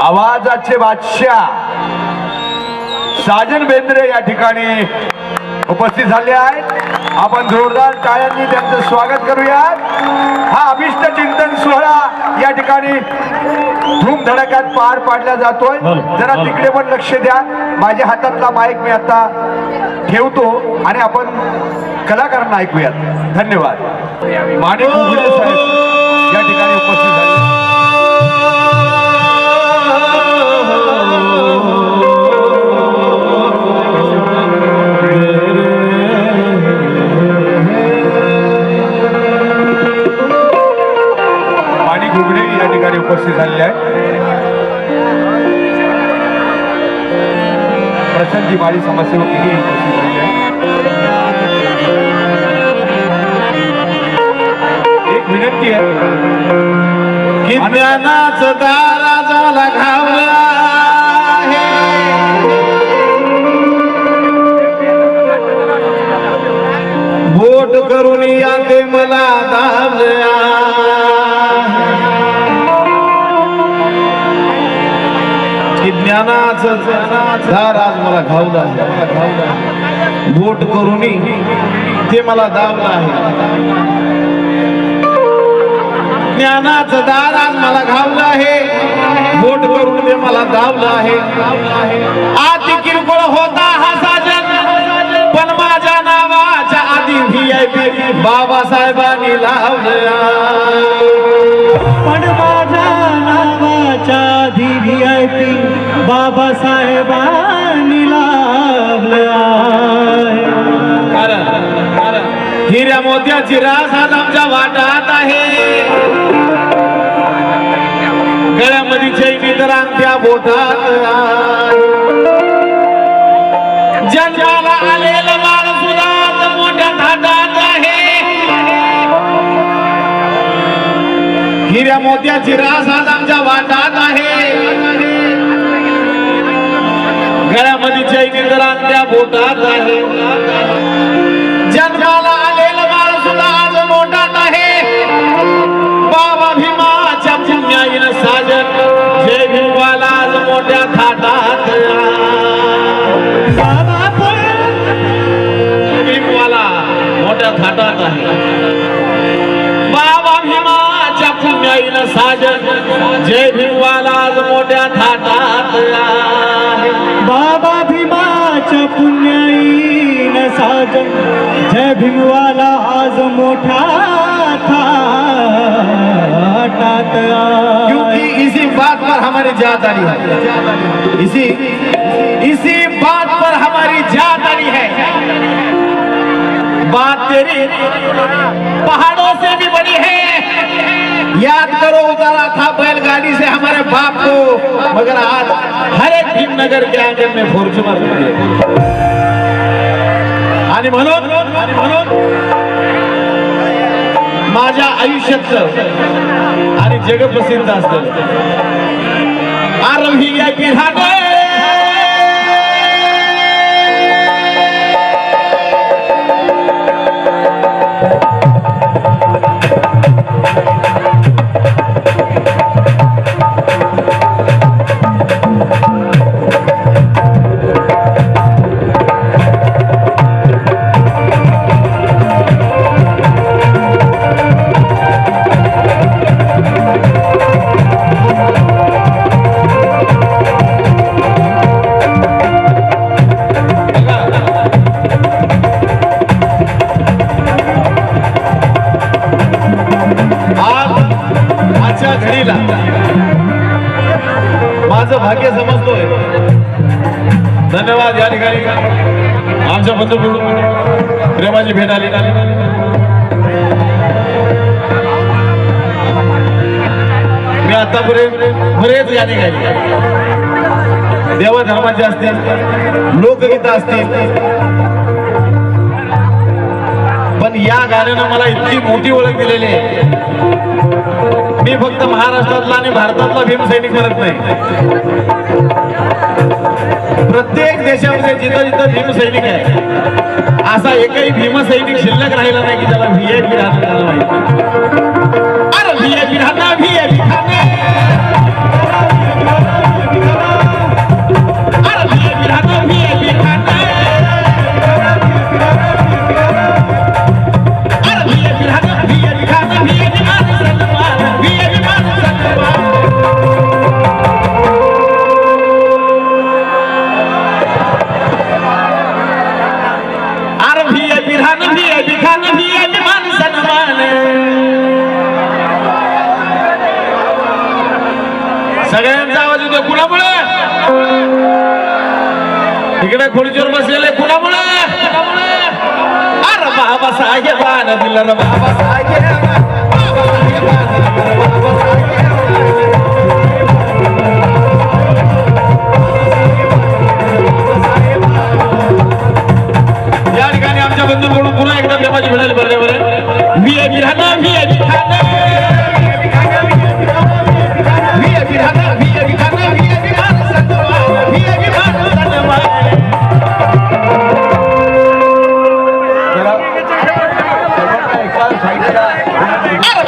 आवाजाचे बादशाह साजन बेंद्रे या ठिकाणी उपस्थित झाले आहेत। आपण जोरदार टाळ्यांनी त्यांचं स्वागत करूयात। हा अभिष्ट चिंतन सोहळा या ठिकाणी धूमधडक्यात पार पाडला जातोय। जरा तिकडे पण लक्ष द्या। माझ्या हातातला माईक मी आता ठेवतो आणि आपण कलाकारांना ऐकूयात। धन्यवाद। माणिक उघडे साहेब या ठिकाणी उपस्थित झाले। उपस्थित झालेले आहे। प्रशांतजी माळी समाजसेवक उपस्थित झालेले आहे। एक विनंती आहे की ज्ञानाचं दारा झाला घावला आहे, बोट करून याते मला दावल्या, ज्ञानाचं दार आज मला घावला आहे, बोट करून ते मला दावलं आहे। ज्ञानाचं दार आज मला घावलं आहे, बोट करून ते मला दावलं आहे। आधी किरकोळ होता हा साजन, पण माझ्या नावाच्या आधी VIP बाबासाहेबांनी लावलं, पण माझ्या नावाच्या आधी VIP बाबासाहेबांनी लावलं। हिऱ्या मोत्याची रास आज आमच्या वाटात आहे, गळ्यामध्ये चैनी तर अंगठ्या बोटात, जन्माला आलेलं बाळ सुद्धा मोठ्या थाटात आहे। हिऱ्या मोत्याची रास आज आमच्या वाटात आहे, गळ्यामध्ये चैनी तर अंगठ्या बोटात आहे, जन्माला आलेलं बाळ सुद्धा आज मोठात आहे। बाबा भीमाच्या पुण्याईनं साजन जय भीमवाला आज मोठ्या थाटात, बाबा भीमवाला मोठ्या थाटात आहे। बाबा भीमाच्या पुण्याईनं साजन जय भीमवाला आज मोठ्या थाटात आहे। बाबा भीमाच्या पुण्याईनं साजन जय भीमवाला आज मोठा थाटात। क्योंकि इसी बात पर हमारी जात आनी है, इसी बात पर हमारी जात आनी है। बात तेरी पहाड़ों से भी बड़ी है, याद करो उतारा था बैलगाड़ी से हमारे बाप को, मगर आज हर एक भीमनगर के आंगन में फॉर्च्यूनर है। आणि म्हणून माझ्या आयुष्यातलं आणि जगप्रसिद्ध असतं आरंभी या पिढाने माझं भाग्य समजतोय। धन्यवाद। या ठिकाणी आमच्या बंधू प्रेमाची भेट आली। मी आतापर्यंत बरेच गाणी गायली, देवधर्माची असतील, लोकगीत असतील, पण या गाण्यानं मला इतकी मोठी ओळख दिलेली आहे। मी फक्त महाराष्ट्रातला आणि भारतातला भीमसैनिक करत नाही, प्रत्येक देशामध्ये जिथं जिथं भीमसैनिक आहे असा एकही भीमसैनिक शिल्लक राहिला नाही की त्याला VIP राहणं माहिती। अरे VIP राहणं VIP खाणे सगळ्यांचा आवाज येतो कुणामुळे इकडे खुर्चीवर बसलेले कुणामुळे अरे बाबा साहेबान दिलं रे बाबा साहेब या ठिकाणी आमच्या बंधूंकडून पुन्हा एकदा प्रेमाची मिळाली बरोबर मी अभिधाना मी अभिधाना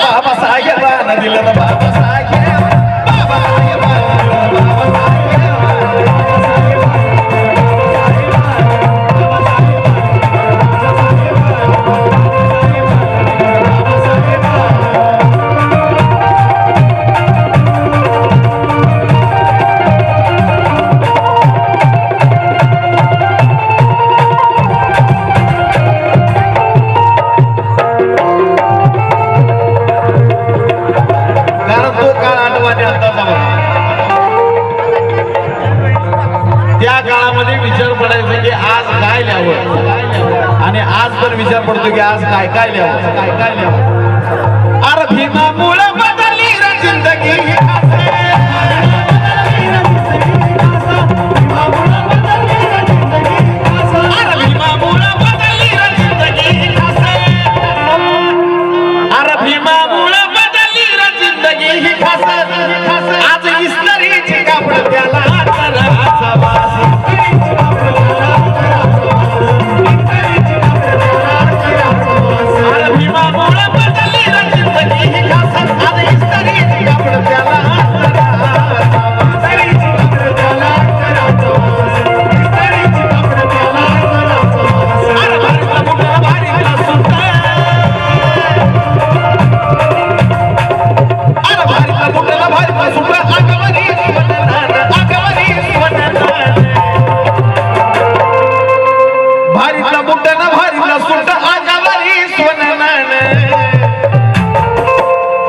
बाबा साहेबांना दिलं ना बाबा साहेब बाबा त्या काळामध्ये विचार पडायचा की आज काय लिहावं आणि आज पण विचार पडतो की आज काय काय लिहावं काय काय लिहावं अरे भीमामुळे बदलली रे जिंदगी अरे भीमामुळे बदलली रे जिंदगी अरे भीमामुळे बदलली रे जिंदगी ही खास आज इस्त्रीची कापड त्याला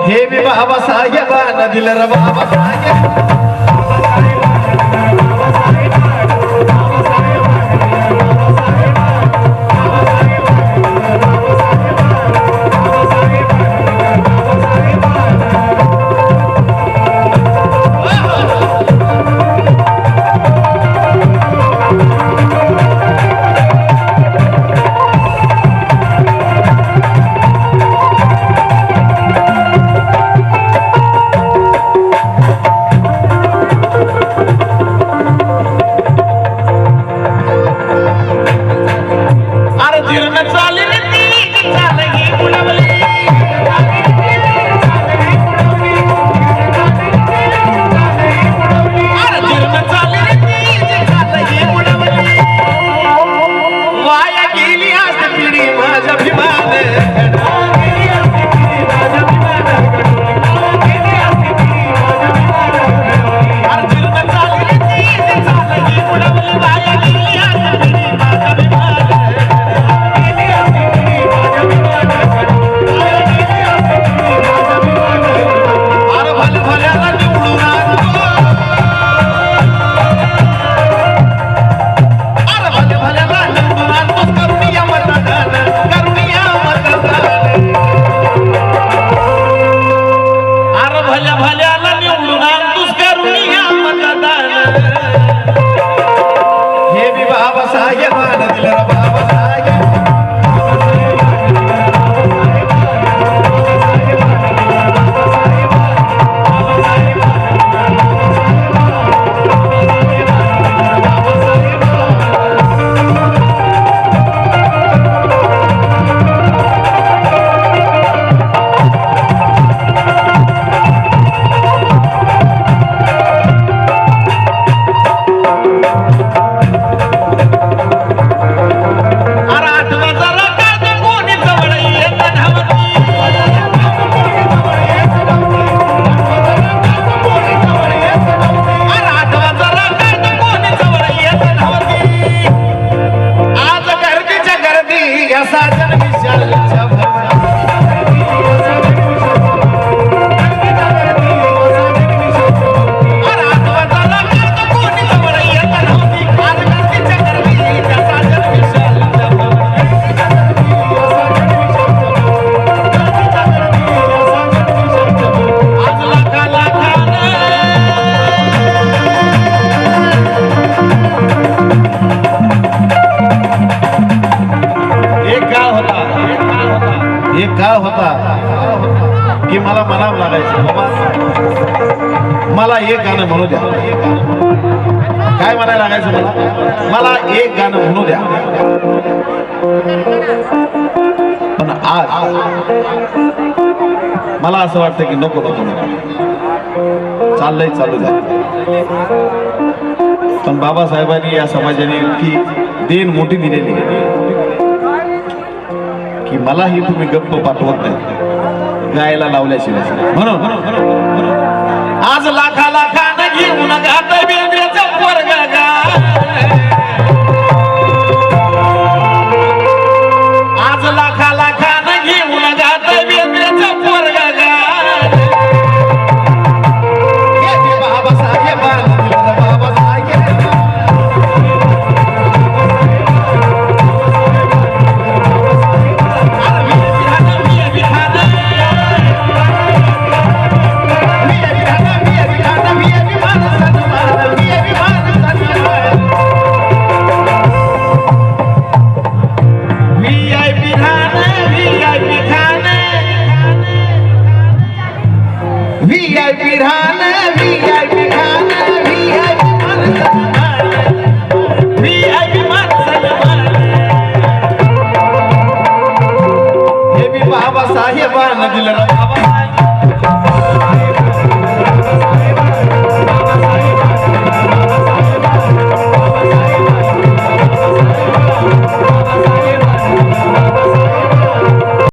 हे मी बाबा साहेबांना दिलं रे बाबा साहेब मला एक गाणं म्हणू द्या. काय म्हणायला लागायचं मला एक गाणं म्हणू द्या. पण आज मला असं वाटतं की नको चाललंय चालू द्या. पण बाबासाहेबांनी या समाजाने इतकी देण मोठी दिलेली की मलाही तुम्ही गप्प पाठवत नाही गायला लावल्याशिवाय. म्हणून आज लाखा लाखानं घेऊन घाट बेंद्राचा पोरगा गा. आज लाखा लाखानं घेऊन घाट बेंद्राचा पोरगा गा. हे बाबासाहेबांनी दिलं बाबासाहेब. बाबासाहेबांना दिलं बाबा.